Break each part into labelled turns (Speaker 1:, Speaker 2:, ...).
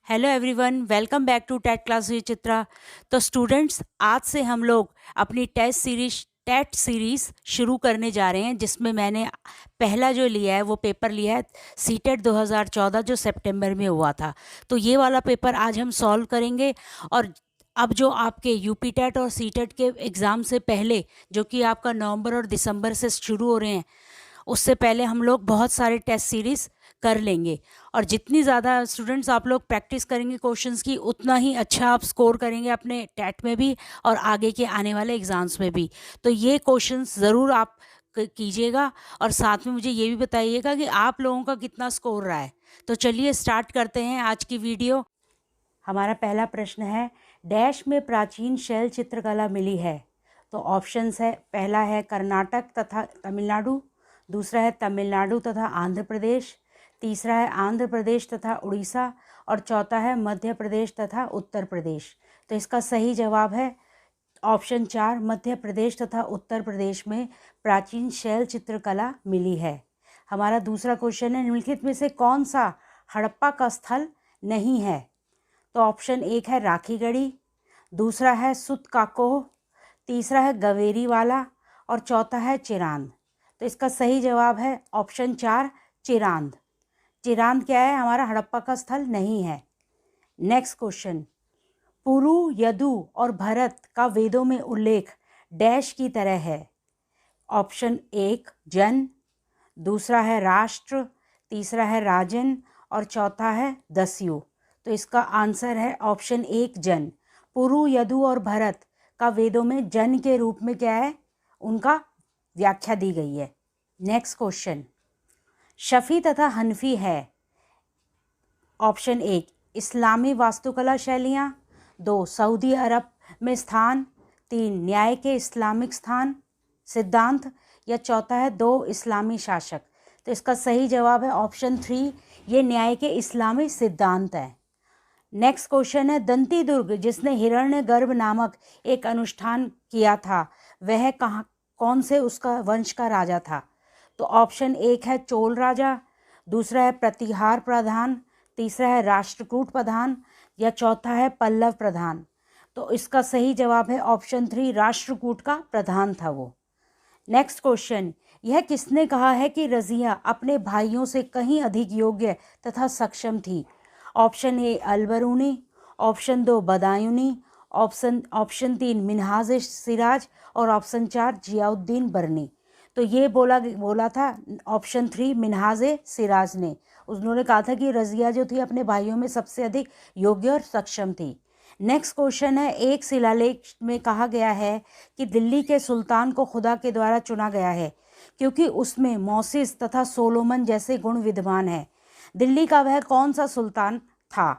Speaker 1: Hello everyone, welcome back to TET class with Chitra. तो students, आज से हम लोग अपनी टेट सीरीज़ शुरू करने जा रहे हैं, जिसमें मैंने पहला जो लिया है वो पेपर लिया है सीटेट 2014 जो सितंबर में हुआ था। तो ये वाला पेपर आज हम सॉल्व करेंगे। और अब जो आपके यूपी टेट और सीटेट के एग्ज़ाम से पहले, जो कि आपका नवंबर और दिसंबर से शुरू हो रहे हैं, उससे पहले हम लोग बहुत सारे टेस्ट सीरीज़ कर लेंगे। और जितनी ज़्यादा स्टूडेंट्स आप लोग प्रैक्टिस करेंगे क्वेश्चंस की, उतना ही अच्छा आप स्कोर करेंगे अपने टेट में भी और आगे के आने वाले एग्ज़ाम्स में भी। तो ये क्वेश्चंस ज़रूर आप कीजिएगा और साथ में मुझे ये भी बताइएगा कि आप लोगों का कितना स्कोर रहा है। तो चलिए स्टार्ट करते हैं आज की वीडियो। हमारा पहला प्रश्न है, डैश में प्राचीन शैल चित्रकला मिली है। तो ऑप्शंस है, पहला है कर्नाटक तथा तमिलनाडु, दूसरा है तमिलनाडु तथा आंध्र प्रदेश, तीसरा है आंध्र प्रदेश तथा उड़ीसा और चौथा है मध्य प्रदेश तथा उत्तर प्रदेश। तो इसका सही जवाब है ऑप्शन 4, मध्य प्रदेश तथा उत्तर प्रदेश में प्राचीन शैल चित्रकला मिली है। हमारा दूसरा क्वेश्चन है, निम्नलिखित में से कौन सा हड़प्पा का स्थल नहीं है। तो ऑप्शन 1 है राखीगढ़ी, दूसरा है सुतकाकोह, तीसरा है गवेरीवाला और चौथा है चिरांद। तो इसका सही जवाब है ऑप्शन 4, चिरांद। चिरांद क्या है, हमारा हड़प्पा का स्थल नहीं है। नेक्स्ट क्वेश्चन, पुरु, यदु और भरत का वेदों में उल्लेख डैश की तरह है। ऑप्शन 1 जन, दूसरा है राष्ट्र, तीसरा है राजन और चौथा है दस्यु। तो इसका आंसर है ऑप्शन 1 जन। पुरु, यदु और भरत का वेदों में जन के रूप में क्या है, उनका व्याख्या दी गई है। नेक्स्ट क्वेश्चन, शफी तथा हनफी है। ऑप्शन 1 इस्लामी वास्तुकला शैलियाँ, 2 सऊदी अरब में स्थान, 3 न्याय के इस्लामिक स्थान सिद्धांत या चौथा है 2 इस्लामी शासक। तो इसका सही जवाब है ऑप्शन 3, ये न्याय के इस्लामी सिद्धांत है। नेक्स्ट क्वेश्चन है, दंती दुर्ग जिसने हिरण्यगर्भ नामक एक अनुष्ठान किया था, वह कहाँ, कौन से उसका वंश का राजा था। तो ऑप्शन 1 है चोल राजा, दूसरा है प्रतिहार प्रधान, तीसरा है राष्ट्रकूट प्रधान या चौथा है पल्लव प्रधान। तो इसका सही जवाब है ऑप्शन 3, राष्ट्रकूट का प्रधान था वो। नेक्स्ट क्वेश्चन, यह किसने कहा है कि रज़िया अपने भाइयों से कहीं अधिक योग्य तथा सक्षम थी। Option 1 Al-Biruni, option 2 Badayuni, option 3 Minhaj Siraj और ऑप्शन 4 जियाउद्दीन बरनी। तो ये बोला था ऑप्शन 3 मिन्हाज सिराज ने। उन्होंने कहा था कि रज़िया जो थी अपने भाइयों में सबसे अधिक योग्य और सक्षम थी। नेक्स्ट क्वेश्चन है, एक शिलालेख में कहा गया है कि दिल्ली के सुल्तान को खुदा के द्वारा चुना गया है क्योंकि उसमें मोसिस तथा सोलोमन जैसे गुण विद्यमान हैं। दिल्ली का वह कौन सा सुल्तान था।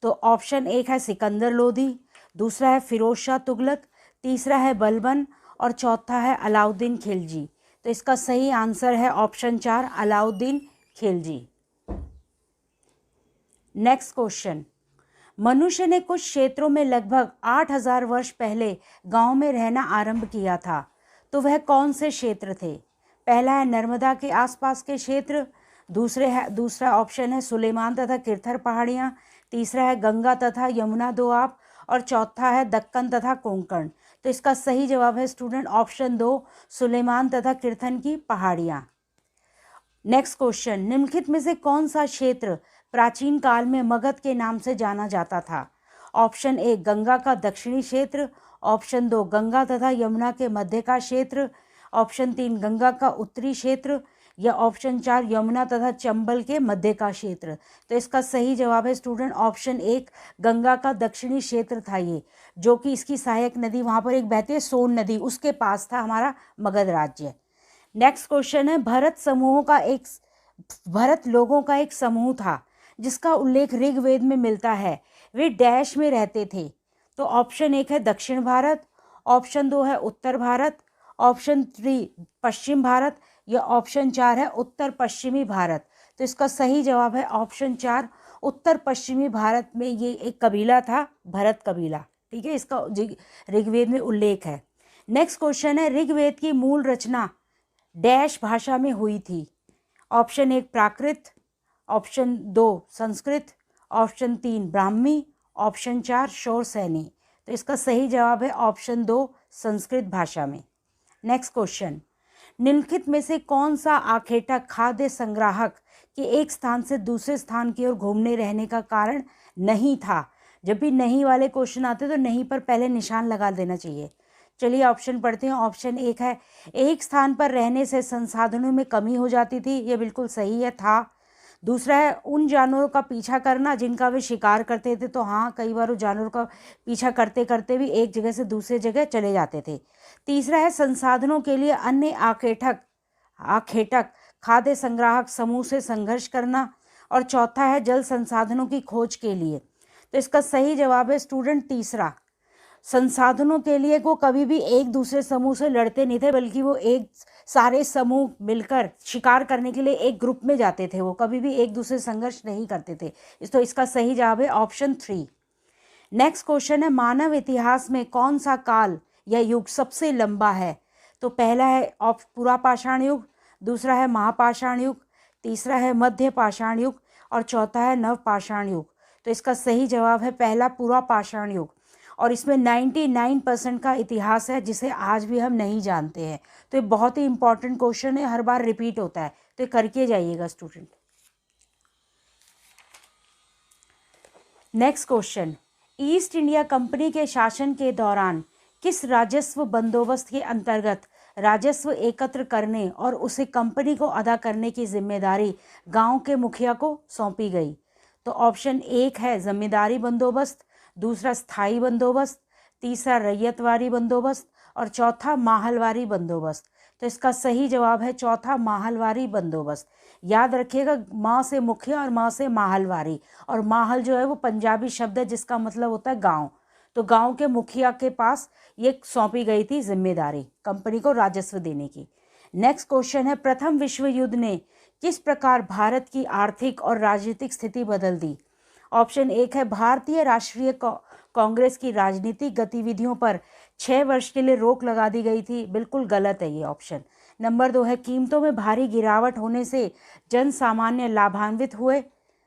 Speaker 1: तो ऑप्शन 1 है सिकंदर लोधी, दूसरा है फिरोज शाह तुगलक, तीसरा है बलबन और चौथा है अलाउद्दीन खिलजी। तो इसका सही आंसर है option 4, Alauddin Khilji. Next question, मनुष्य ने कुछ क्षेत्रों में लगभग 8000 वर्ष पहले गांव में रहना आरंभ किया था। तो वह कौन से क्षेत्र थे। पहला है नर्मदा के आसपास के क्षेत्र, दूसरा ऑप्शन है सुलेमान तथा किरथर पहाड़ियाँ, तीसरा है गंगा तथा यमुना दोआब और चौथा है दक्कन तथा कोंकण। तो इसका सही जवाब है स्टूडेंट ऑप्शन 2, सुलेमान तथा किरथन की पहाड़ियाँ। नेक्स्ट क्वेश्चन, निम्नलिखित में से कौन सा क्षेत्र प्राचीन काल में मगध के नाम से जाना जाता था। ऑप्शन 1 गंगा का दक्षिणी क्षेत्र, ऑप्शन 2 गंगा तथा यमुना के मध्य का क्षेत्र, ऑप्शन 3 गंगा का उत्तरी क्षेत्र या ऑप्शन 4 यमुना तथा चंबल के मध्य का क्षेत्र। तो इसका सही जवाब है स्टूडेंट ऑप्शन 1, गंगा का दक्षिणी क्षेत्र था ये, जो कि इसकी सहायक नदी वहाँ पर एक बहती है सोन नदी, उसके पास था हमारा मगध राज्य। नेक्स्ट क्वेश्चन है, भरत लोगों का एक समूह था जिसका उल्लेख ऋग्वेद में मिलता है, वे डैश में रहते थे। तो ऑप्शन 1 है दक्षिण भारत, ऑप्शन 2 है उत्तर भारत, ऑप्शन 3 पश्चिम भारत या ऑप्शन 4 है उत्तर पश्चिमी भारत। तो इसका सही जवाब है ऑप्शन 4, उत्तर पश्चिमी भारत में ये एक कबीला था, भरत कबीला। ठीक है, इसका ऋग्वेद में उल्लेख है। नेक्स्ट क्वेश्चन है, ऋग्वेद की मूल रचना डैश भाषा में हुई थी। Option 1 Prakrit, option 2 Sanskrit, option 3 Brahmi, option 4 Shauraseni. तो इसका सही जवाब है ऑप्शन 2 संस्कृत भाषा में। नेक्स्ट क्वेश्चन, निम्नलिखित में से कौन सा आखेटक खाद्य संग्राहक के एक स्थान से दूसरे स्थान की ओर घूमने रहने का कारण नहीं था? जब भी नहीं वाले क्वेश्चन आते तो नहीं पर पहले निशान लगा देना चाहिए। चलिए ऑप्शन पढ़ते हैं। ऑप्शन 1 है एक स्थान पर रहने से संसाधनों में कमी हो जाती थी, ये बिल्कुल सही है, था। दूसरा है उन जानवरों का पीछा करना जिनका वे शिकार करते थे, तो हाँ कई बार उस जानवरों का पीछा करते करते भी एक जगह से दूसरे जगह चले जाते थे। तीसरा है संसाधनों के लिए अन्य आखेटक खाद्य संग्राहक समूह से संघर्ष करना। और चौथा है जल संसाधनों की खोज के लिए। तो इसका सही जवाब है स्टूडेंट तीसरा, संसाधनों के लिए वो कभी भी एक दूसरे समूह से लड़ते नहीं थे, बल्कि वो एक सारे समूह मिलकर शिकार करने के लिए एक ग्रुप में जाते थे, वो कभी भी एक दूसरे संघर्ष नहीं करते थे। तो इसका सही जवाब है ऑप्शन 3। नेक्स्ट क्वेश्चन है मानव इतिहास में कौन सा काल या युग सबसे लंबा है? तो पहला है पुरा पाषाण युग, दूसरा है महापाषाण युग, तीसरा है मध्य पाषाण युग और चौथा है नव पाषाण युग। तो इसका सही जवाब है पहला पुरा पाषाण युग। और इसमें 99% का इतिहास है जिसे आज भी हम नहीं जानते हैं। तो ये बहुत ही इंपॉर्टेंट क्वेश्चन है, हर बार रिपीट होता है, तो ये करके जाइएगा student. Next question, east India company के शासन के दौरान किस राजस्व बंदोबस्त के अंतर्गत राजस्व एकत्र करने और उसे कंपनी को अदा करने की जिम्मेदारी गांव के मुखिया को सौंपी गई? तो ऑप्शन 1 है जमींदारी बंदोबस्त, दूसरा स्थायी बंदोबस्त, तीसरा रैयतवारी बंदोबस्त और चौथा माहलवारी बंदोबस्त। तो इसका सही जवाब है चौथा माहलवारी बंदोबस्त। याद रखिएगा, माँ से मुखिया और माँ से माहलवारी, और माहल जो है वो पंजाबी शब्द है जिसका मतलब होता है गांव। तो गांव के मुखिया के पास ये सौंपी गई थी जिम्मेदारी कंपनी को राजस्व देने की। नेक्स्ट क्वेश्चन है प्रथम विश्व युद्ध ने किस प्रकार भारत की आर्थिक और राजनीतिक स्थिति बदल दी? ऑप्शन 1 है भारतीय राष्ट्रीय कांग्रेस की राजनीतिक गतिविधियों पर 6 वर्ष के लिए रोक लगा दी गई थी, बिल्कुल गलत है ये ऑप्शन। नंबर 2 है कीमतों में भारी गिरावट होने से जन सामान्य लाभान्वित हुए,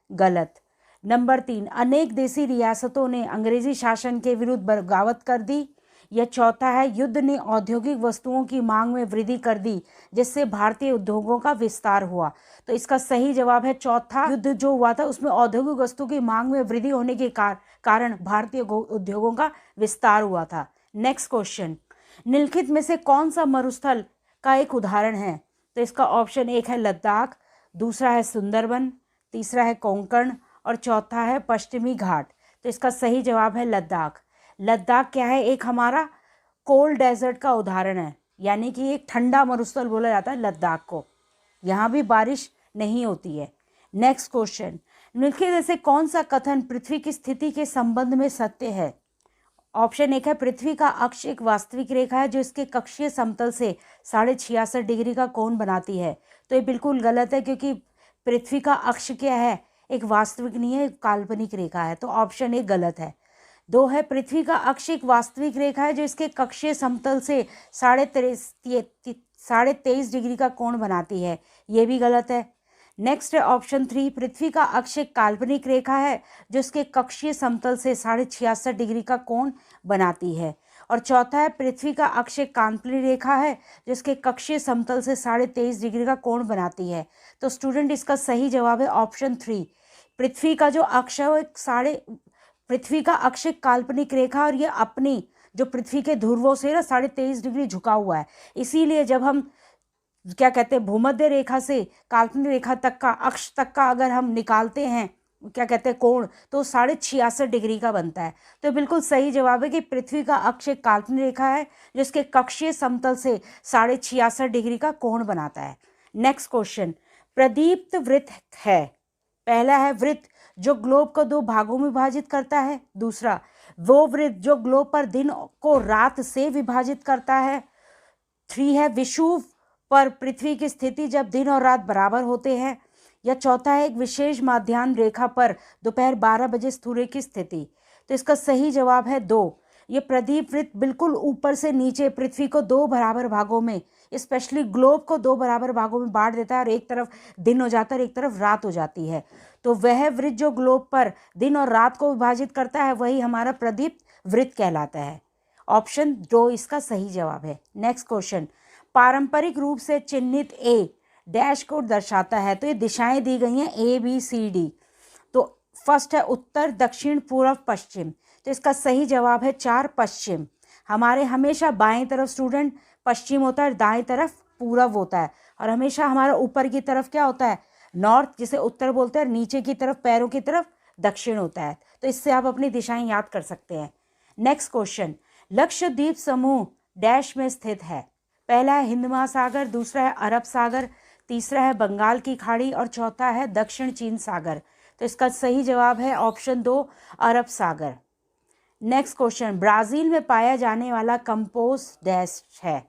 Speaker 1: गलत। नंबर 3 अनेक देसी रियासतों ने अंग्रेजी शासन के विरुद्ध बगावत कर दी, या चौथा है युद्ध ने औद्योगिक वस्तुओं की मांग में वृद्धि कर दी जिससे भारतीय उद्योगों का विस्तार हुआ। तो इसका सही जवाब है चौथा, युद्ध जो हुआ था उसमें औद्योगिक वस्तु की मांग में वृद्धि होने के कारण भारतीय उद्योगों का विस्तार हुआ था। नेक्स्ट क्वेश्चन, निम्नलिखित में से कौन सा मरुस्थल का एक उदाहरण है? तो इसका ऑप्शन 1 है लद्दाख, दूसरा है सुंदरबन, तीसरा है कोंकण और चौथा है पश्चिमी घाट। तो इसका सही जवाब है लद्दाख। लद्दाख क्या है? एक हमारा कोल्ड डेजर्ट का उदाहरण है, यानी कि एक ठंडा मरुस्थल बोला जाता है लद्दाख को, यहाँ भी बारिश नहीं होती है। नेक्स्ट क्वेश्चन, निम्नलिखित में से कौन सा कथन पृथ्वी की स्थिति के संबंध में सत्य है? ऑप्शन 1 है पृथ्वी का अक्ष एक वास्तविक रेखा है जो इसके कक्षीय समतल से 66.5 डिग्री का कोण बनाती है। तो ये बिल्कुल गलत है, क्योंकि पृथ्वी का अक्ष क्या है? एक वास्तविक नहीं है, एक काल्पनिक रेखा है। तो ऑप्शन 1 गलत है। 2 है पृथ्वी का अक्ष एक वास्तविक रेखा है जो इसके कक्षीय समतल से 23.5 डिग्री का कोण बनाती है, ये भी गलत है। नेक्स्ट है ऑप्शन 3 पृथ्वी का अक्ष एक काल्पनिक रेखा है जो इसके कक्षीय समतल से 66.5 डिग्री का कोण बनाती है। और चौथा है पृथ्वी का अक्ष एक काल्पनिक रेखा है जो इसके कक्षीय समतल से 23.5 डिग्री का कोण बनाती है। तो स्टूडेंट इसका सही जवाब है ऑप्शन 3, पृथ्वी का जो अक्ष है वो पृथ्वी का अक्ष एक काल्पनिक रेखा और ये अपनी जो पृथ्वी के ध्रुवों से 23.5 डिग्री झुका हुआ है। इसीलिए जब हम क्या कहते हैं भूमध्य रेखा से काल्पनिक रेखा तक का अक्ष तक का अगर हम निकालते हैं क्या कहते हैं कोण, तो 66.5 डिग्री का बनता है। तो बिल्कुल सही जवाब है कि पृथ्वी का अक्ष एक काल्पनिक रेखा है जो इसके कक्षीय समतल से 66.5 डिग्री का कोण बनाता है। नेक्स्ट क्वेश्चन, प्रदीप्त वृत्त है, पहला है वृत्त जो ग्लोब को 2 भागों में विभाजित करता है, दूसरा वो वृत्त जो ग्लोब पर दिन को रात से विभाजित करता है, 3 है विषुव पर पृथ्वी की स्थिति जब दिन और रात बराबर होते हैं, या चौथा है एक विशेष माध्यान्ह रेखा पर दोपहर 12 बजे सूर्य की स्थिति। तो इसका सही जवाब है 2। ये प्रदीप वृत्त बिल्कुल ऊपर से नीचे पृथ्वी को 2 बराबर भागों में स्पेशली ग्लोब को 2 बराबर भागों में बांट देता है और एक तरफ दिन हो जाता है और एक तरफ रात हो जाती है। तो वह वृत्त जो ग्लोब पर दिन और रात को विभाजित करता है वही हमारा प्रदीप्त वृत्त कहलाता है। ऑप्शन 2 इसका सही जवाब है। नेक्स्ट क्वेश्चन, पारंपरिक रूप से चिन्हित ए डैश को दर्शाता है। तो ये दिशाएं दी गई हैं ABCD। तो फर्स्ट है उत्तर, दक्षिण, पूर्व, पश्चिम। तो इसका सही जवाब है 4 पश्चिम। हमारे हमेशा बाएं तरफ स्टूडेंट पश्चिम होता है, दाएं तरफ पूरब होता है, और हमेशा हमारा ऊपर की तरफ क्या होता है, नॉर्थ, जिसे उत्तर बोलते हैं, नीचे की तरफ पैरों की तरफ दक्षिण होता है। तो इससे आप अपनी दिशाएं याद कर सकते हैं। नेक्स्ट क्वेश्चन, लक्षद्वीप समूह डैश में स्थित है। पहला है हिंद महासागर, दूसरा है अरब सागर, तीसरा है बंगाल की खाड़ी और चौथा है दक्षिण चीन सागर। तो इसका सही जवाब है ऑप्शन 2 अरब सागर। नेक्स्ट क्वेश्चन, ब्राज़ील में पाया जाने वाला कंपोज डैश है।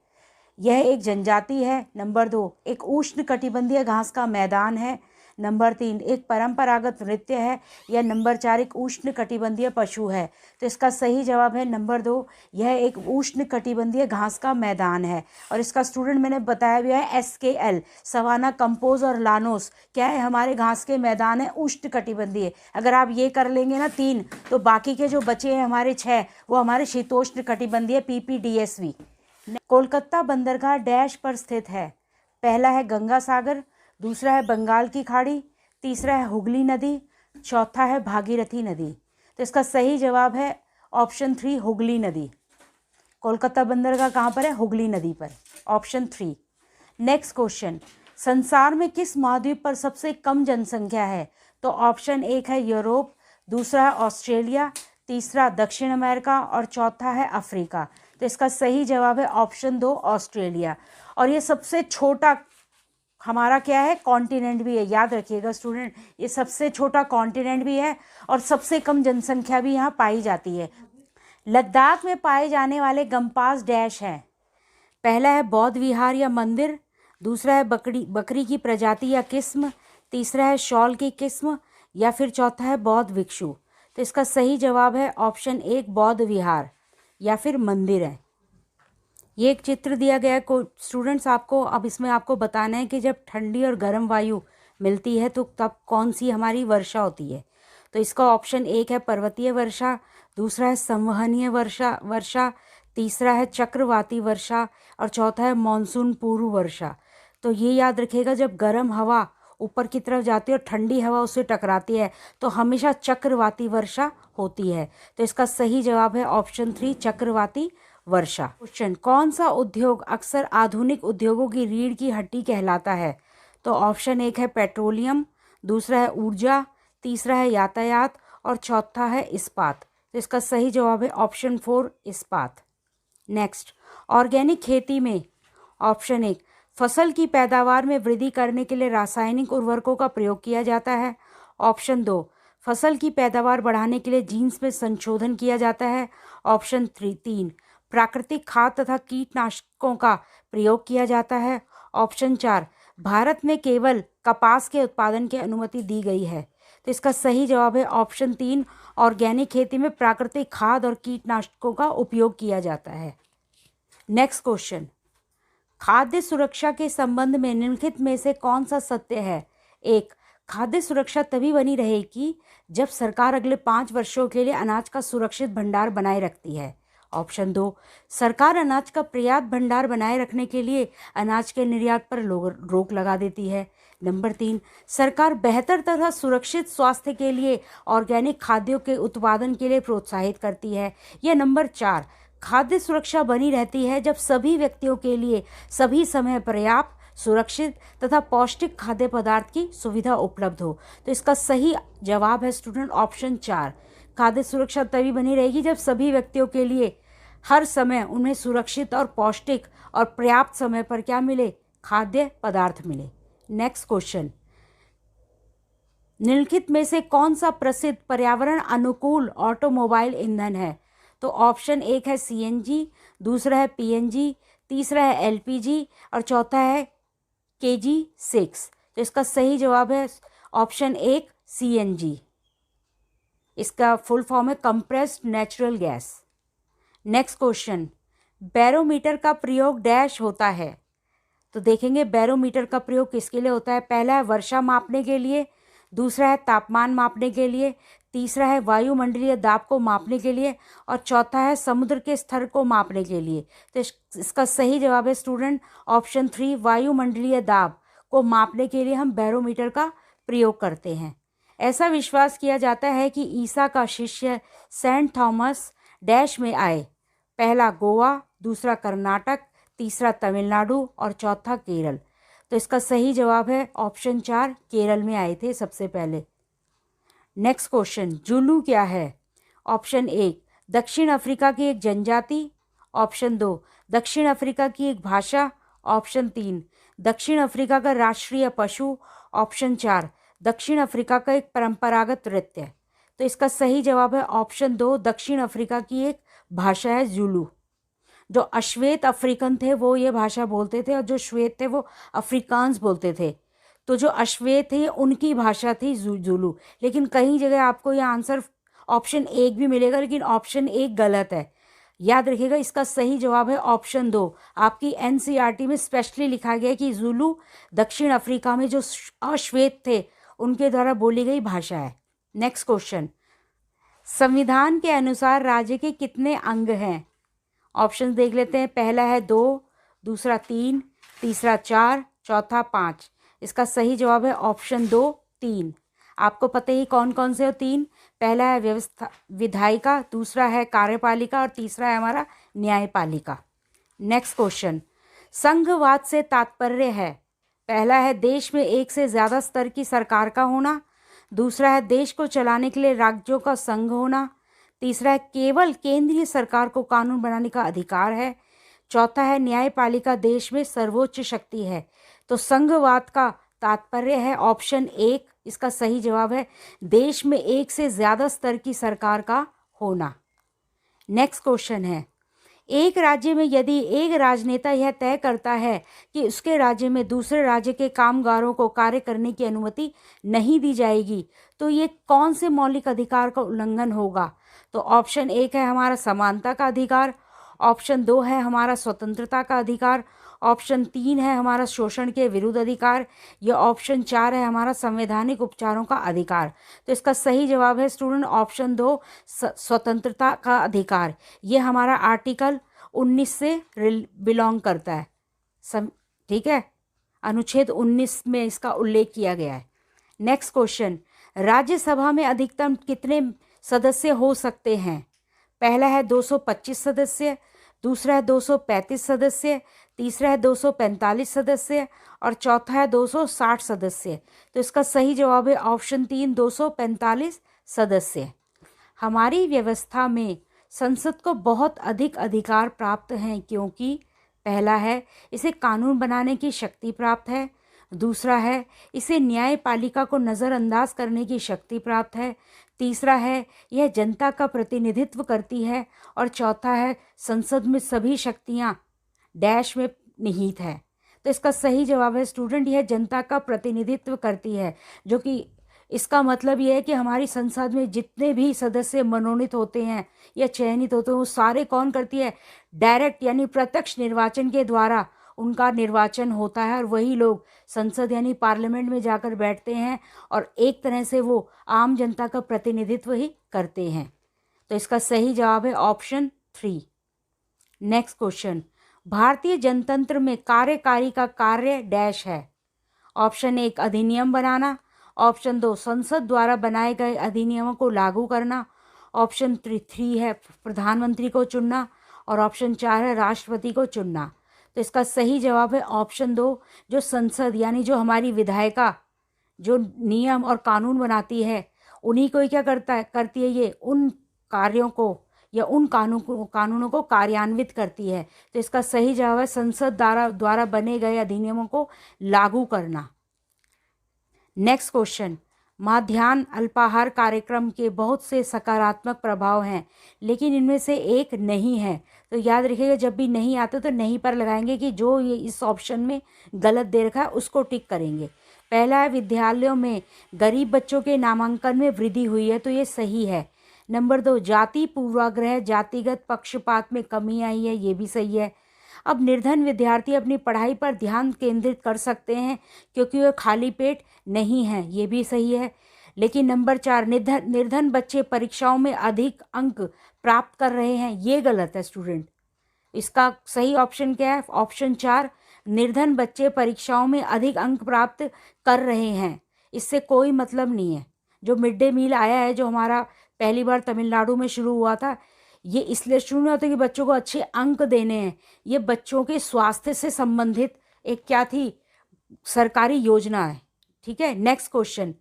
Speaker 1: यह एक जनजाति है। नंबर 2 एक उष्ण कटिबंधीय घास का मैदान है। नंबर 3 एक परंपरागत नृत्य है। या नंबर 4 एक उष्ण कटिबंधीय पशु है। तो इसका सही जवाब है नंबर 2, यह एक उष्ण कटिबंधीय घास का मैदान है। और इसका स्टूडेंट मैंने बताया भी है SKL, सवाना, कंपोज और लानोस क्या है, हमारे घास के मैदान है उष्ण कटिबंधीय। अगर आप ये कर लेंगे ना 3, तो बाकी के जो बचे हैं हमारे 6 वो हमारे शीतोष्ण कटिबंधीय PPDSV। कोलकाता बंदरगाह डैश पर स्थित है। पहला है गंगा सागर, दूसरा है बंगाल की खाड़ी, तीसरा है हुगली नदी, चौथा है भागीरथी नदी। तो इसका सही जवाब है ऑप्शन 3 हुगली नदी। कोलकाता बंदरगाह कहाँ पर है, हुगली नदी पर, ऑप्शन 3। नेक्स्ट क्वेश्चन, संसार में किस महाद्वीप पर सबसे कम जनसंख्या है। तो ऑप्शन 1 है यूरोप, दूसरा है ऑस्ट्रेलिया, तीसरा दक्षिण अमेरिका और चौथा है अफ्रीका। तो इसका सही जवाब है ऑप्शन 2 ऑस्ट्रेलिया। और ये सबसे छोटा हमारा क्या है, कॉन्टिनेंट भी है। याद रखिएगा स्टूडेंट, ये सबसे छोटा कॉन्टिनेंट भी है और सबसे कम जनसंख्या भी यहाँ पाई जाती है। लद्दाख में पाए जाने वाले गंपास डैश हैं। पहला है बौद्ध विहार या मंदिर, दूसरा है बकरी की प्रजाति या किस्म, तीसरा है शॉल की किस्म या फिर चौथा है बौद्ध भिक्षु। तो इसका सही जवाब है ऑप्शन 1 बौद्ध विहार या फिर मंदिर है। ये एक चित्र दिया गया है को स्टूडेंट्स आपको, अब इसमें आपको बताना है कि जब ठंडी और गर्म वायु मिलती है तो तब कौन सी हमारी वर्षा होती है। तो इसका ऑप्शन 1 है पर्वतीय वर्षा, दूसरा है संवहनीय वर्षा, तीसरा है चक्रवाती वर्षा और चौथा है मानसून पूर्व वर्षा। तो ये याद रखिएगा, जब गर्म हवा ऊपर की तरफ जाती है और ठंडी हवा उससे टकराती है तो हमेशा चक्रवाती वर्षा होती है। तो इसका सही जवाब है ऑप्शन 3 चक्रवाती वर्षा। क्वेश्चन, कौन सा उद्योग अक्सर आधुनिक उद्योगों की रीढ़ की हड्डी कहलाता है। तो ऑप्शन 1 है पेट्रोलियम, दूसरा है ऊर्जा, तीसरा है यातायात और चौथा है इस्पात। तो इसका सही जवाब है ऑप्शन 4 इस्पात। नेक्स्ट, ऑर्गेनिक खेती में ऑप्शन 1 फसल की पैदावार में वृद्धि करने के लिए रासायनिक उर्वरकों का प्रयोग किया जाता है। ऑप्शन 2 फसल की पैदावार बढ़ाने के लिए जीन्स में संशोधन किया जाता है। ऑप्शन 3 प्राकृतिक खाद तथा कीटनाशकों का प्रयोग किया जाता है। ऑप्शन 4 भारत में केवल कपास के उत्पादन की अनुमति दी गई है। तो इसका सही जवाब है ऑप्शन 3 ऑर्गेनिक खेती में प्राकृतिक खाद और कीटनाशकों का उपयोग किया जाता है। नेक्स्ट क्वेश्चन, खाद्य सुरक्षा के संबंध में निम्नलिखित में से कौन सा सत्य है। 1 खाद्य सुरक्षा तभी बनी रहेगी जब सरकार अगले 5 वर्षों के लिए अनाज का सुरक्षित भंडार बनाए रखती है। ऑप्शन 2 सरकार अनाज का पर्याप्त भंडार बनाए रखने के लिए अनाज के निर्यात पर रोक लगा देती है। नंबर 3 सरकार बेहतर तरह सुरक्षित स्वास्थ्य के लिए ऑर्गेनिक खाद्यों के उत्पादन के लिए प्रोत्साहित करती है। या नंबर 4 खाद्य सुरक्षा बनी रहती है जब सभी व्यक्तियों के लिए सभी समय पर्याप्त, सुरक्षित तथा पौष्टिक खाद्य पदार्थ की सुविधा उपलब्ध हो। तो इसका सही जवाब है स्टूडेंट ऑप्शन 4 खाद्य सुरक्षा तभी बनी रहेगी जब सभी व्यक्तियों के लिए हर समय उन्हें सुरक्षित और पौष्टिक और पर्याप्त समय पर क्या मिले, खाद्य पदार्थ मिले। नेक्स्ट क्वेश्चन, निम्नलिखित में से कौन सा प्रसिद्ध पर्यावरण अनुकूल ऑटोमोबाइल ईंधन है। तो ऑप्शन 1 है CNG, दूसरा है PNG, तीसरा है LPG और चौथा है KG6। तो इसका सही जवाब है ऑप्शन 1 CNG। इसका फुल फॉर्म है compressed natural gas. Next question, barometer का प्रयोग डैश होता है। तो देखेंगे बैरोमीटर का प्रयोग किसके लिए होता है। पहला है वर्षा मापने के लिए, दूसरा है तापमान मापने के लिए, तीसरा है वायुमंडलीय दाब को मापने के लिए और चौथा है समुद्र के स्तर को मापने के लिए। तो इसका सही जवाब है स्टूडेंट ऑप्शन 3, वायुमंडलीय दाब को मापने के लिए हम बैरोमीटर का प्रयोग करते हैं। ऐसा विश्वास किया जाता है कि ईसा का शिष्य सेंट थॉमस डैश में आए। पहला गोवा, दूसरा कर्नाटक, तीसरा तमिलनाडु और चौथा केरल। तो इसका सही जवाब है ऑप्शन 4, केरल में आए थे सबसे पहले। नेक्स्ट क्वेश्चन, जुलू क्या है। ऑप्शन 1, दक्षिण अफ्रीका की एक जनजाति। ऑप्शन 2, दक्षिण अफ्रीका की एक भाषा। ऑप्शन 3, दक्षिण अफ्रीका का राष्ट्रीय पशु। ऑप्शन 4, दक्षिण अफ्रीका का एक परंपरागत नृत्य। तो इसका सही जवाब है ऑप्शन 2, दक्षिण अफ्रीका की एक भाषा है जुलू। जो अश्वेत अफ्रीकन थे वो ये भाषा बोलते थे और जो श्वेत थे वो अफ्रीकांस बोलते थे। तो जो अश्वेत थे उनकी भाषा थी जुलू। लेकिन कई जगह आपको ये आंसर ऑप्शन 1 भी मिलेगा, लेकिन ऑप्शन 1 गलत है। याद रखिएगा, इसका सही जवाब है ऑप्शन 2। आपकी एनसीईआरटी में स्पेशली लिखा गया है कि जुलू दक्षिण अफ्रीका में जो अश्वेत थे उनके द्वारा बोली गई भाषा है। नेक्स्ट क्वेश्चन, संविधान के अनुसार राज्य के कितने अंग हैं। ऑप्शन देख लेते हैं। पहला है 2, दूसरा 3, तीसरा 4, चौथा 5। इसका सही जवाब है ऑप्शन 2, 3। आपको पता ही कौन कौन से हो 3। पहला है व्यवस्था विधायिका, दूसरा है कार्यपालिका और तीसरा है हमारा न्यायपालिका। नेक्स्ट क्वेश्चन, संघवाद से तात्पर्य है। पहला है देश में एक से ज़्यादा स्तर की सरकार का होना, दूसरा है देश को चलाने के लिए राज्यों का संघ होना, तीसरा है केवल केंद्रीय सरकार को कानून बनाने का अधिकार है, चौथा है न्यायपालिका देश में सर्वोच्च शक्ति है। तो संघवाद का तात्पर्य है ऑप्शन 1। इसका सही जवाब है देश में एक से ज़्यादा स्तर की सरकार का होना। नेक्स्ट क्वेश्चन है, एक राज्य में यदि एक राजनेता यह तय करता है कि उसके राज्य में दूसरे राज्य के कामगारों को कार्य करने की अनुमति नहीं दी जाएगी, तो ये कौन से मौलिक अधिकार का उल्लंघन होगा। तो ऑप्शन 1 है हमारा समानता का अधिकार, ऑप्शन 2 है हमारा स्वतंत्रता का अधिकार, ऑप्शन 3 है हमारा शोषण के विरुद्ध अधिकार, या ऑप्शन 4 है हमारा संवैधानिक उपचारों का अधिकार। तो इसका सही जवाब है स्टूडेंट ऑप्शन 2, स्वतंत्रता का अधिकार। ये हमारा आर्टिकल 19 से बिलोंग करता है। ठीक है, अनुच्छेद 19 में इसका उल्लेख किया गया है। नेक्स्ट क्वेश्चन, राज्यसभा में अधिकतम कितने सदस्य हो सकते हैं। पहला है 225 सदस्य, दूसरा है 235 सदस्य, तीसरा है 245 सदस्य और चौथा है 260 सदस्य। तो इसका सही जवाब है ऑप्शन 3, 245 सदस्य। हमारी व्यवस्था में संसद को बहुत अधिक अधिकार प्राप्त हैं, क्योंकि पहला है इसे कानून बनाने की शक्ति प्राप्त है, दूसरा है इसे न्यायपालिका को नज़रअंदाज करने की शक्ति प्राप्त है, तीसरा है यह जनता का प्रतिनिधित्व करती है और चौथा है संसद में सभी शक्तियां डैश में निहित है। तो इसका सही जवाब है स्टूडेंट यह जनता का प्रतिनिधित्व करती है, जो कि इसका मतलब यह है कि हमारी संसद में जितने भी सदस्य मनोनीत होते हैं या चयनित होते हैं वो सारे कौन करती है, डायरेक्ट यानी प्रत्यक्ष निर्वाचन के द्वारा उनका निर्वाचन होता है और वही लोग संसद यानी पार्लियामेंट में जाकर बैठते हैं और एक तरह से वो आम जनता का प्रतिनिधित्व ही करते हैं। तो इसका सही जवाब है ऑप्शन 3। नेक्स्ट क्वेश्चन, भारतीय जनतंत्र में कार्यकारी का कार्य डैश है। ऑप्शन 1 अधिनियम बनाना, ऑप्शन 2 संसद द्वारा बनाए गए अधिनियमों को लागू करना, ऑप्शन 3 है प्रधानमंत्री को चुनना और ऑप्शन 4 है राष्ट्रपति को चुनना। तो इसका सही जवाब है ऑप्शन 2, जो संसद यानी जो हमारी विधायिका जो नियम और कानून बनाती है उन्हीं को ही क्या करती है, ये उन कार्यों को या उन कानूनों को कार्यान्वित करती है। तो इसका सही जवाब है संसद द्वारा बने गए अधिनियमों को लागू करना। नेक्स्ट क्वेश्चन, माध्याह्न अल्पाहार कार्यक्रम के बहुत से सकारात्मक प्रभाव हैं, लेकिन इनमें से एक नहीं है। तो याद रखिएगा, जब भी नहीं आते तो नहीं पर लगाएंगे कि जो ये इस ऑप्शन में गलत दे रखा है उसको टिक करेंगे। पहला है विद्यालयों में गरीब बच्चों के नामांकन में वृद्धि हुई है, तो ये सही है। नंबर 2, जाति पूर्वाग्रह जातिगत पक्षपात में कमी आई है, ये भी सही है। अब निर्धन विद्यार्थी अपनी पढ़ाई पर ध्यान केंद्रित कर सकते हैं क्योंकि वे खाली पेट नहीं हैं, ये भी सही है। लेकिन नंबर 4, निर्धन बच्चे परीक्षाओं में अधिक अंक प्राप्त कर रहे हैं, ये गलत है स्टूडेंट। इसका सही ऑप्शन क्या है? ऑप्शन 4, निर्धन बच्चे परीक्षाओं में अधिक अंक प्राप्त कर रहे हैं। इससे कोई मतलब नहीं है। जो मिड डे मील आया है, जो हमारा पहली बार तमिलनाडु में शुरू हुआ था, ये इसलिए शुरू नहीं होता कि बच्चों को अच्छे अंक देने हैं। ये बच्चों के स्वास्थ्य से संबंधित एक क्या थी, सरकारी योजना है। ठीक है, नेक्स्ट क्वेश्चन।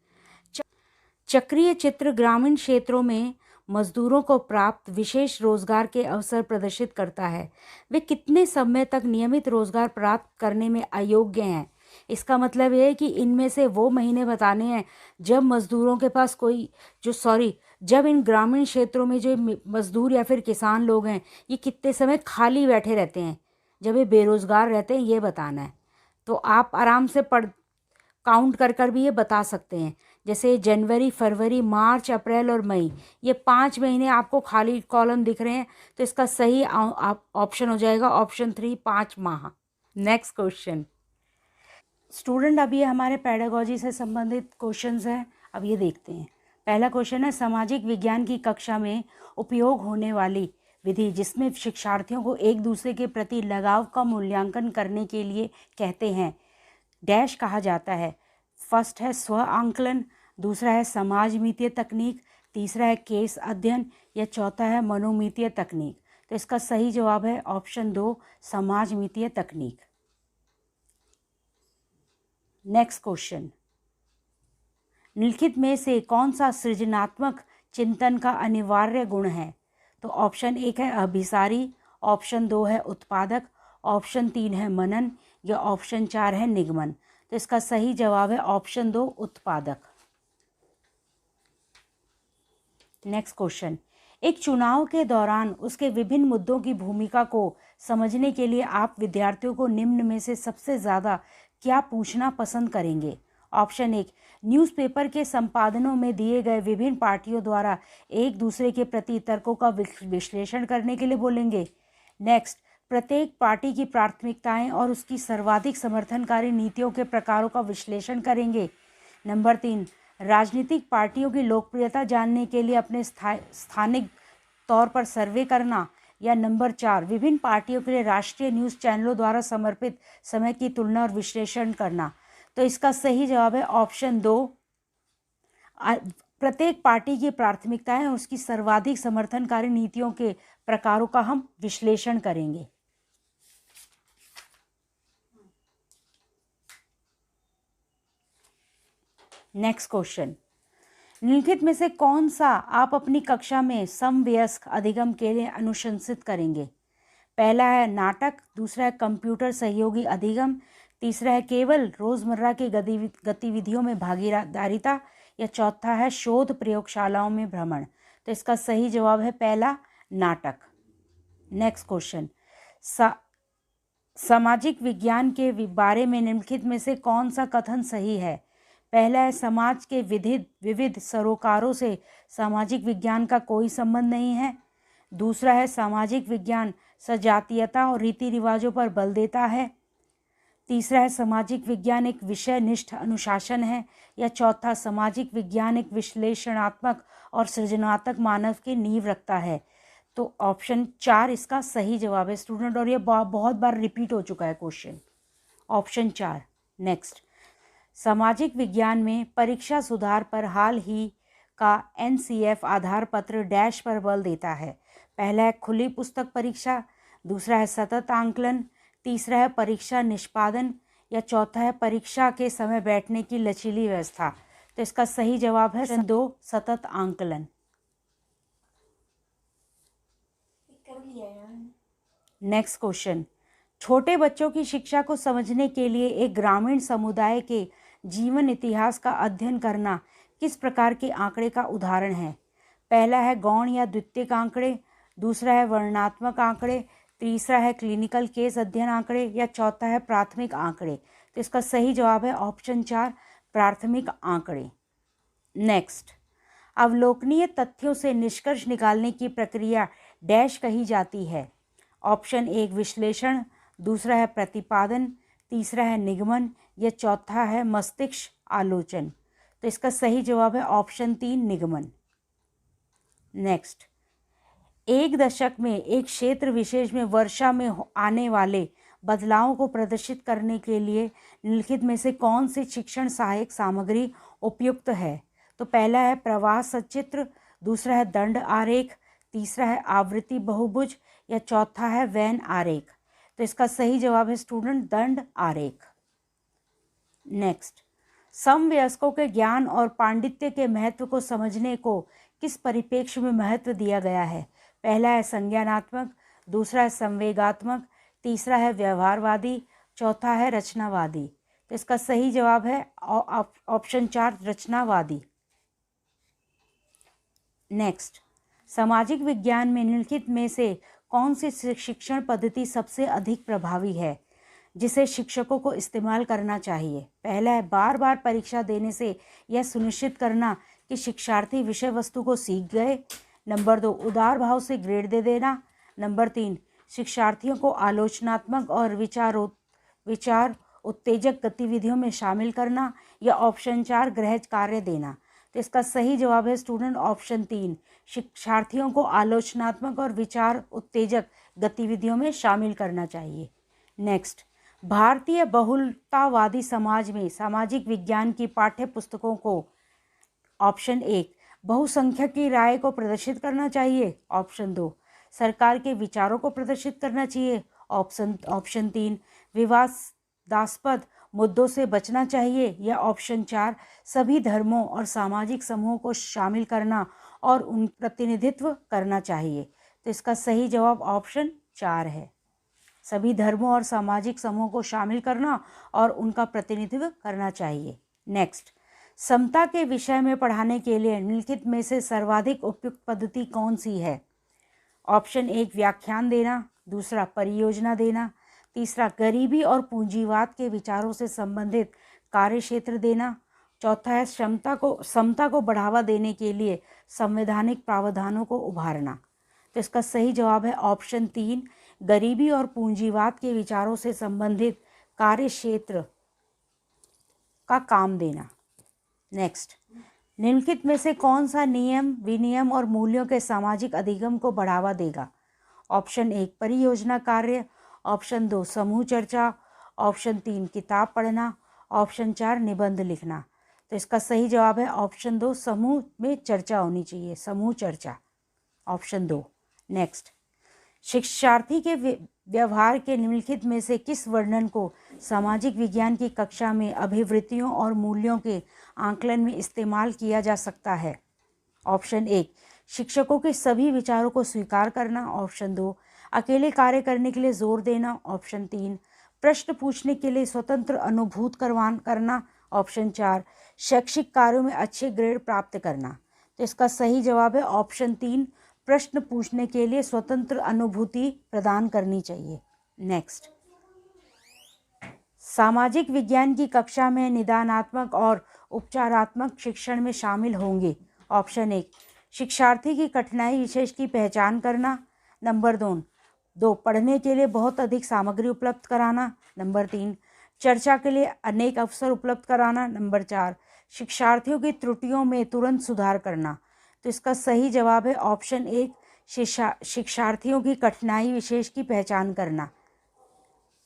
Speaker 1: चक्रीय चित्र ग्रामीण क्षेत्रों में मजदूरों को प्राप्त विशेष रोजगार के अवसर प्रदर्शित करता है। वे कितने समय तक नियमित रोजगार प्राप्त करने में अयोग्य हैं? इसका मतलब ये है कि इनमें से वो महीने बताने हैं जब मजदूरों के पास जब इन ग्रामीण क्षेत्रों में जो मजदूर या फिर किसान लोग हैं, ये कितने समय खाली बैठे रहते हैं, जब ये बेरोजगार रहते हैं, ये बताना है। तो आप आराम से काउंट कर भी ये बता सकते हैं। जैसे जनवरी, फरवरी, मार्च, अप्रैल और मई, ये 5 महीने आपको खाली कॉलम दिख रहे हैं, तो इसका सही ऑप्शन हो जाएगा ऑप्शन 3, 5 माह। नेक्स्ट क्वेश्चन स्टूडेंट, अब ये हमारे पेडागोजी से संबंधित क्वेश्चंस हैं। अब ये देखते हैं। पहला क्वेश्चन है, सामाजिक विज्ञान की कक्षा में उपयोग होने वाली विधि जिसमें शिक्षार्थियों को एक दूसरे के प्रति लगाव का मूल्यांकन करने के लिए कहते हैं, डैश कहा जाता है। फर्स्ट है स्व आंकलन, दूसरा है समाजमितीय तकनीक, तीसरा है केस अध्ययन, या चौथा है मनोमितीय तकनीक। तो इसका सही जवाब है ऑप्शन 2, समाजमितीय तकनीक। नेक्स्ट क्वेश्चन, निम्नलिखित में से कौन सा सृजनात्मक चिंतन का अनिवार्य गुण है? तो ऑप्शन 1 है अभिसारी, ऑप्शन 2 है उत्पादक, ऑप्शन 3 है मनन, या ऑप्शन 4 है निगमन। तो इसका सही जवाब है ऑप्शन 2, उत्पादक। नेक्स्ट क्वेश्चन, एक चुनाव के दौरान उसके विभिन्न मुद्दों की भूमिका को समझने के लिए आप विद्यार्थियों को निम्न में से सबसे ज़्यादा क्या पूछना पसंद करेंगे? ऑप्शन 1, न्यूज़पेपर के संपादनों में दिए गए विभिन्न पार्टियों द्वारा एक दूसरे के प्रति तर्कों का विश्लेषण करने के लिए बोलेंगे। नेक्स्ट, प्रत्येक पार्टी की प्राथमिकताएं और उसकी सर्वाधिक समर्थनकारी नीतियों के प्रकारों का विश्लेषण करेंगे। नंबर 3, राजनीतिक पार्टियों की लोकप्रियता जानने के लिए अपने स्थानिक तौर पर सर्वे करना, या नंबर 4, विभिन्न पार्टियों के लिए राष्ट्रीय न्यूज़ चैनलों द्वारा समर्पित समय की तुलना और विश्लेषण करना। तो इसका सही जवाब है ऑप्शन 2, प्रत्येक पार्टी की प्राथमिकताएं और उसकी सर्वाधिक समर्थनकारी नीतियों के प्रकारों का हम विश्लेषण करेंगे। नेक्स्ट क्वेश्चन, निम्नलिखित में से कौन सा आप अपनी कक्षा में समवयस्क अधिगम के लिए अनुशंसित करेंगे? पहला है नाटक, दूसरा है कंप्यूटर सहयोगी अधिगम, तीसरा है केवल रोजमर्रा की गतिविधियों में भागीदारिता, या चौथा है शोध प्रयोगशालाओं में भ्रमण। तो इसका सही जवाब है पहला, नाटक। नेक्स्ट क्वेश्चन, सामाजिक विज्ञान के बारे में निम्नलिखित में से कौन सा कथन सही है? पहला है समाज के विविध सरोकारों से सामाजिक विज्ञान का कोई संबंध नहीं है। दूसरा है सामाजिक विज्ञान सजातीयता और रीति रिवाजों पर बल देता है। तीसरा है सामाजिक विज्ञान एक विषय निष्ठ अनुशासन है, या चौथा सामाजिक विज्ञान एक विश्लेषणात्मक और सृजनात्मक मानव की नींव रखता है। तो ऑप्शन 4 इसका सही जवाब है स्टूडेंट, और ये बहुत बार रिपीट हो चुका है क्वेश्चन, ऑप्शन 4। नेक्स्ट, सामाजिक विज्ञान में परीक्षा सुधार पर हाल ही का NCF आधार पत्र डैश पर बल देता है। पहला है खुली पुस्तक परीक्षा, दूसरा है सतत आंकलन, तीसरा है परीक्षा निष्पादन, या चौथा है परीक्षा के समय बैठने की लचीली व्यवस्था। तो इसका सही जवाब है 2, सतत आंकलन। नेक्स्ट क्वेश्चन, छोटे बच्चों की शिक्षा को समझने के लिए एक ग्रामीण समुदाय के जीवन इतिहास का अध्ययन करना किस प्रकार के आंकड़े का उदाहरण है? पहला है गौण या द्वितीयक आंकड़े, दूसरा है वर्णनात्मक आंकड़े, तीसरा है क्लिनिकल केस अध्ययन आंकड़े, या चौथा है प्राथमिक आंकड़े। तो इसका सही जवाब है ऑप्शन 4, प्राथमिक आंकड़े। नेक्स्ट, अवलोकनीय तथ्यों से निष्कर्ष निकालने की प्रक्रिया डैश कही जाती है। ऑप्शन 1 विश्लेषण, दूसरा है प्रतिपादन, तीसरा है निगमन या चौथा है मस्तिष्क आलोचन। तो इसका सही जवाब है ऑप्शन 3 निगमन। नेक्स्ट, एक दशक में एक क्षेत्र विशेष में वर्षा में आने वाले बदलावों को प्रदर्शित करने के लिए निम्नलिखित में से कौन सी शिक्षण सहायक सामग्री उपयुक्त है? तो पहला है प्रवाह सचित्र, दूसरा है दंड आरेख, तीसरा है आवृत्ति बहुभुज या चौथा है वैन आरेख। तो इसका सही जवाब है स्टूडेंट दंड आरेख। नेक्स्ट, समवयस्कों के ज्ञान और पांडित्य के महत्व को समझने को किस परिप्रेक्ष्य में महत्व दिया गया है? पहला है संज्ञानात्मक, दूसरा है संवेगात्मक, तीसरा है व्यवहारवादी, चौथा है रचनावादी। तो इसका सही जवाब है ऑप्शन 4 रचनावादी। नेक्स्ट, सामाजिक विज्ञान में निम्नलिखित में से कौन सी शिक्षण पद्धति सबसे अधिक प्रभावी है जिसे शिक्षकों को इस्तेमाल करना चाहिए? पहला है बार बार परीक्षा देने से यह सुनिश्चित करना कि शिक्षार्थी विषय वस्तु को सीख गए। नंबर 2, उदार भाव से ग्रेड दे देना। नंबर 3, शिक्षार्थियों को आलोचनात्मक और विचार उत्तेजक गतिविधियों में शामिल करना। या ऑप्शन 4 गृह कार्य देना। तो इसका सही जवाब है स्टूडेंट ऑप्शन 3, शिक्षार्थियों को आलोचनात्मक और विचार उत्तेजक गतिविधियों में शामिल करना चाहिए। नेक्स्ट, भारतीय बहुलतावादी समाज में सामाजिक विज्ञान की पाठ्य पुस्तकों को ऑप्शन 1 बहुसंख्यक की राय को प्रदर्शित करना चाहिए, ऑप्शन 2 सरकार के विचारों को प्रदर्शित करना चाहिए, ऑप्शन 3 विवादास्पद मुद्दों से बचना चाहिए, या ऑप्शन 4 सभी धर्मों और सामाजिक समूहों को शामिल करना और उन प्रतिनिधित्व करना चाहिए। तो इसका सही जवाब ऑप्शन 4 है, सभी धर्मों और सामाजिक समूहों को शामिल करना और उनका प्रतिनिधित्व करना चाहिए। नेक्स्ट, समता के विषय में पढ़ाने के लिए निम्नलिखित में से सर्वाधिक उपयुक्त पद्धति कौन सी है? ऑप्शन 1 व्याख्यान देना, दूसरा परियोजना देना, तीसरा गरीबी और पूंजीवाद के विचारों से संबंधित कार्यक्षेत्र देना, चौथा है समता को बढ़ावा देने के लिए संवैधानिक प्रावधानों को उभारना। तो इसका सही जवाब है ऑप्शन 3 गरीबी और पूंजीवाद के विचारों से संबंधित कार्यक्षेत्र का काम देना। नेक्स्ट, निम्नलिखित में से कौन सा नियम विनियम और मूल्यों के सामाजिक अधिगम को बढ़ावा देगा? ऑप्शन 1 परियोजना कार्य, ऑप्शन 2 समूह चर्चा, ऑप्शन 3 किताब पढ़ना, ऑप्शन 4 निबंध लिखना। तो इसका सही जवाब है ऑप्शन 2 समूह में चर्चा होनी चाहिए, समूह चर्चा, ऑप्शन 2। नेक्स्ट, शिक्षार्थी के व्यवहार के निम्नलिखित में से किस वर्णन को सामाजिक विज्ञान की कक्षा में अभिवृत्तियों और मूल्यों के आकलन में इस्तेमाल किया जा सकता है? ऑप्शन 1 शिक्षकों के सभी विचारों को स्वीकार करना, ऑप्शन 2 अकेले कार्य करने के लिए जोर देना, ऑप्शन 3 प्रश्न पूछने के लिए स्वतंत्र अनुभूत करना, ऑप्शन 4 शैक्षिक कार्यों में अच्छे ग्रेड प्राप्त करना। तो इसका सही जवाब है ऑप्शन 3 प्रश्न पूछने के लिए स्वतंत्र अनुभूति प्रदान करनी चाहिए। नेक्स्ट, सामाजिक विज्ञान की कक्षा में निदानात्मक और उपचारात्मक शिक्षण में शामिल होंगे। ऑप्शन 1 शिक्षार्थी की कठिनाई विशेष की पहचान करना, नंबर 2 पढ़ने के लिए बहुत अधिक सामग्री उपलब्ध कराना, नंबर 3 चर्चा के लिए अनेक अवसर उपलब्ध कराना, नंबर 4 शिक्षार्थियों की त्रुटियों में तुरंत सुधार करना। तो इसका सही जवाब है ऑप्शन 1 शिक्षार्थियों की कठिनाई विशेष की पहचान करना।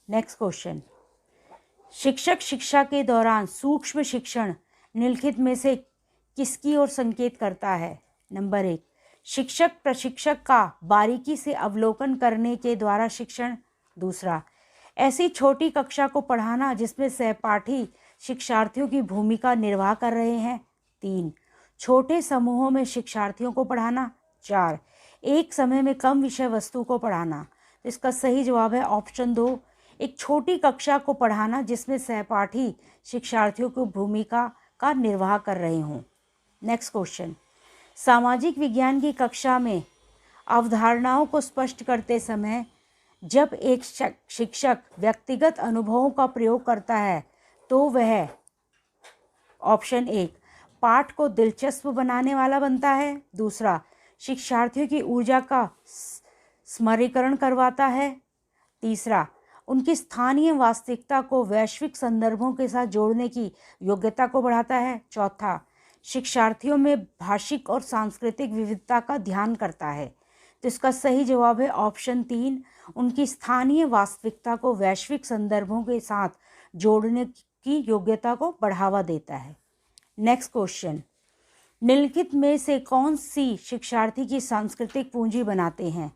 Speaker 1: नेक्स्ट क्वेश्चन, शिक्षक शिक्षा के दौरान सूक्ष्म शिक्षण निम्नलिखित में से किसकी ओर संकेत करता है? नंबर 1 शिक्षक प्रशिक्षक का बारीकी से अवलोकन करने के द्वारा शिक्षण, दूसरा ऐसी छोटी कक्षा को पढ़ाना जिसमें सहपाठी शिक्षार्थियों की भूमिका निर्वाह कर रहे हैं, 3 छोटे समूहों में शिक्षार्थियों को पढ़ाना, 4 एक समय में कम विषय वस्तु को पढ़ाना। इसका सही जवाब है ऑप्शन 2 एक छोटी कक्षा को पढ़ाना जिसमें सहपाठी शिक्षार्थियों की भूमिका का निर्वाह कर रहे हों। नेक्स्ट क्वेश्चन, सामाजिक विज्ञान की कक्षा में अवधारणाओं को स्पष्ट करते समय जब एक शिक्षक व्यक्तिगत अनुभवों का प्रयोग करता है तो वह ऑप्शन 1 पाठ को दिलचस्प बनाने वाला बनता है, दूसरा शिक्षार्थियों की ऊर्जा का स्मरीकरण करवाता है, तीसरा उनकी स्थानीय वास्तविकता को वैश्विक संदर्भों के साथ जोड़ने की योग्यता को बढ़ाता है। चौथा, शिक्षार्थियों में भाषिक और सांस्कृतिक विविधता का ध्यान करता है। तो इसका सही जवाब है ऑप्शन 3, उनकी स्थानीय वास्तविकता को वैश्विक संदर्भों के साथ जोड़ने की योग्यता को बढ़ावा देता है। नेक्स्ट क्वेश्चन, निम्नलिखित में से कौन सी शिक्षार्थी की सांस्कृतिक पूंजी बनाते हैं?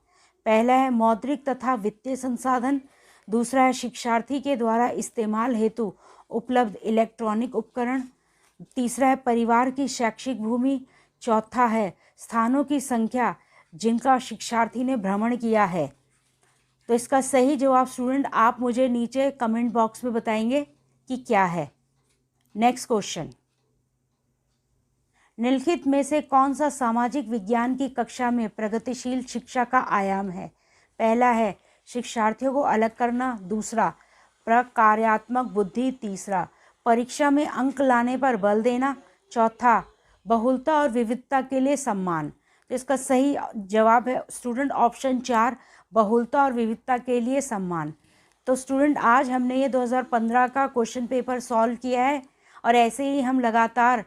Speaker 1: पहला है मौद्रिक तथा वित्तीय संसाधन, दूसरा है शिक्षार्थी के द्वारा इस्तेमाल हेतु उपलब्ध इलेक्ट्रॉनिक उपकरण, तीसरा है परिवार की शैक्षिक भूमि, चौथा है स्थानों की संख्या जिनका शिक्षार्थी ने भ्रमण किया है। तो इसका सही जवाब स्टूडेंट आप मुझे नीचे कमेंट बॉक्स में बताएंगे कि क्या है। नेक्स्ट क्वेश्चन, निम्नलिखित में से कौन सा सामाजिक विज्ञान की कक्षा में प्रगतिशील शिक्षा का आयाम है? पहला है शिक्षार्थियों को अलग करना, दूसरा प्रकार्यात्मक बुद्धि, तीसरा परीक्षा में अंक लाने पर बल देना, चौथा बहुलता और विविधता के लिए सम्मान। तो इसका सही जवाब है स्टूडेंट ऑप्शन 4, बहुलता और विविधता के लिए सम्मान। तो स्टूडेंट आज हमने ये 2015 का क्वेश्चन पेपर सॉल्व किया है और ऐसे ही हम लगातार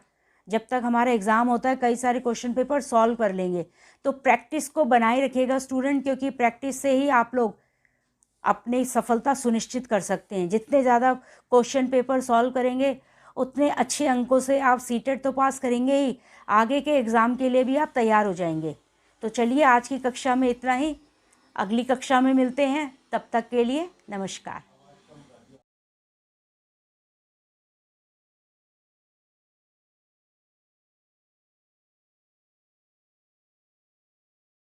Speaker 1: जब तक हमारा एग्ज़ाम होता है कई सारे क्वेश्चन पेपर सॉल्व कर लेंगे। तो प्रैक्टिस को बनाए रखिएगा स्टूडेंट, क्योंकि प्रैक्टिस से ही आप लोग अपनी सफलता सुनिश्चित कर सकते हैं। जितने ज़्यादा क्वेश्चन पेपर सॉल्व करेंगे उतने अच्छे अंकों से आप सीटेट तो पास करेंगे ही, आगे के एग्ज़ाम के लिए भी आप तैयार हो जाएंगे। तो चलिए आज की कक्षा में इतना ही, अगली कक्षा में मिलते हैं, तब तक के लिए नमस्कार।